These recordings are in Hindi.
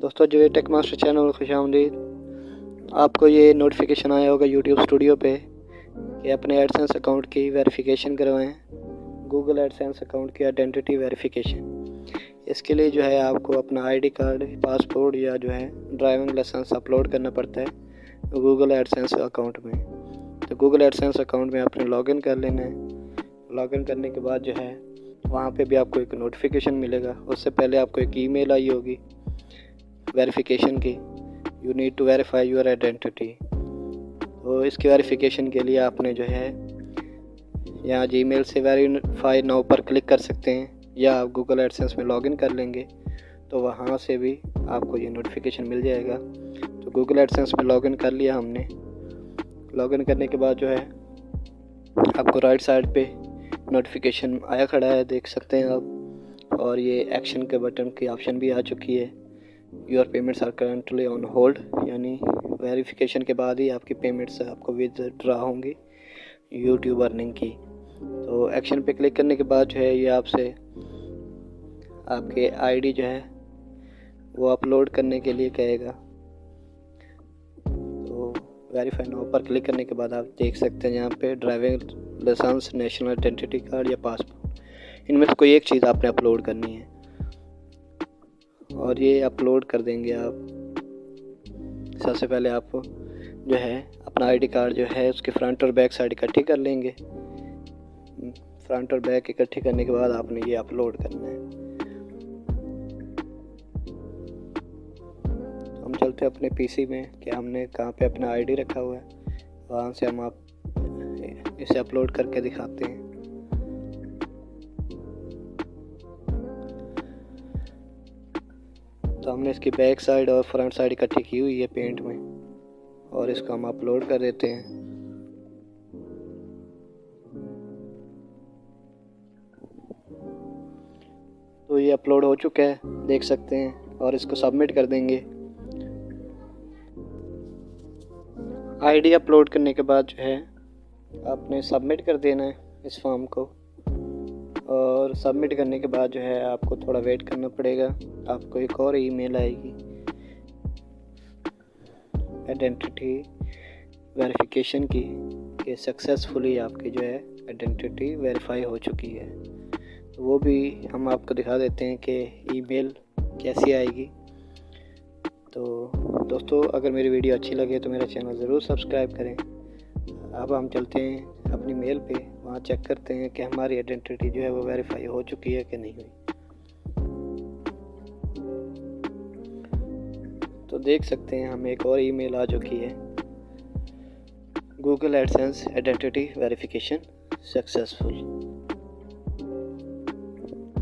दोस्तों जो ये टेक मास्टर चैनल खुश आमदीद। आपको ये नोटिफिकेशन आया होगा यूट्यूब स्टूडियो पे कि अपने एडसेंस अकाउंट की वेरिफिकेशन करवाएं, गूगल एडसेंस अकाउंट की आइडेंटिटी वेरिफिकेशन। इसके लिए जो है आपको अपना आईडी कार्ड, पासपोर्ट या जो है ड्राइविंग लाइसेंस अपलोड करना पड़ता है गूगल एडसेंस अकाउंट में। तो गूगल एडसेंस अकाउंट में आपने लॉगिन कर लेना है। लॉगिन करने के बाद जो है वहाँ पे भी आपको एक नोटिफिकेशन मिलेगा। उससे पहले आपको एक ईमेल आई होगी वेरिफिकेशन की, you need to verify your identity. तो इसकी वेरिफिकेशन के लिए आपने जो है यहाँ जीमेल से वेरीफाई नाउ पर क्लिक कर सकते हैं, या आप गूगल एडसेंस में लॉगिन कर लेंगे तो वहाँ से भी आपको ये नोटिफिकेशन मिल जाएगा। तो गूगल एडसेंस में लॉगिन कर लिया हमने। लॉगिन करने के बाद जो है आपको राइट साइड पे नोटिफिकेशन आया खड़ा है, देख सकते हैं आप। और ये एक्शन के बटन की ऑप्शन भी आ चुकी है। Your payments are currently on hold, यानी वेरिफिकेशन के बाद ही आपकी पेमेंट्स आपको विदड्रॉ होंगी यूट्यूब अर्निंग की। तो एक्शन पे क्लिक करने के बाद जो है ये आपसे आपके आईडी जो है वो अपलोड करने के लिए कहेगा। तो वेरीफाई नाउ पर क्लिक करने के बाद आप देख सकते हैं यहाँ पे driving licence, national identity card या पासपोर्ट, इनमें से कोई एक चीज़ आपने अपलोड करनी है और ये अपलोड कर देंगे आप। सबसे पहले आप जो है अपना आईडी कार्ड जो है उसके फ्रंट और बैक साइड इकट्ठी कर लेंगे। फ्रंट और बैक इकट्ठी करने के बाद आपने ये अपलोड करना है। हम चलते हैं अपने पीसी में कि हमने कहाँ पे अपना आईडी रखा हुआ है, वहाँ से हम आप इसे अपलोड करके दिखाते हैं। तो हमने इसकी बैक साइड और फ्रंट साइड इकट्ठी की हुई है पेंट में, और इसको हम अपलोड कर देते हैं। तो ये अपलोड हो चुका है, देख सकते हैं, और इसको सबमिट कर देंगे। आईडी अपलोड करने के बाद जो है आपने सबमिट कर देना है इस फॉर्म को, और सबमिट करने के बाद जो है आपको थोड़ा वेट करना पड़ेगा। आपको एक और ईमेल आएगी आइडेंटिटी वेरिफिकेशन की कि सक्सेसफुली आपकी जो है आइडेंटिटी वेरीफाई हो चुकी है। तो वो भी हम आपको दिखा देते हैं कि ईमेल कैसी आएगी। तो दोस्तों अगर मेरी वीडियो अच्छी लगे तो मेरा चैनल ज़रूर सब्सक्राइब करें। अब हम चलते हैं अपनी मेल पे, वहाँ चेक करते हैं कि हमारी आइडेंटिटी जो है वो वेरीफाई हो चुकी है कि नहीं हुई। तो देख सकते हैं हमें एक और ईमेल आ चुकी है, Google AdSense identity verification successful.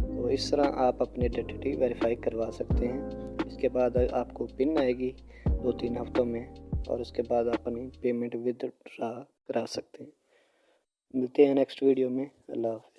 तो इस तरह आप अपनी आइडेंटिटी वेरीफाई करवा सकते हैं। इसके बाद आपको पिन आएगी 2-3 हफ्तों में, और उसके बाद आप अपनी पेमेंट विदड्रॉ करा सकते हैं। मिलते हैं नेक्स्ट वीडियो में। अल्लाह हाफ़िज़।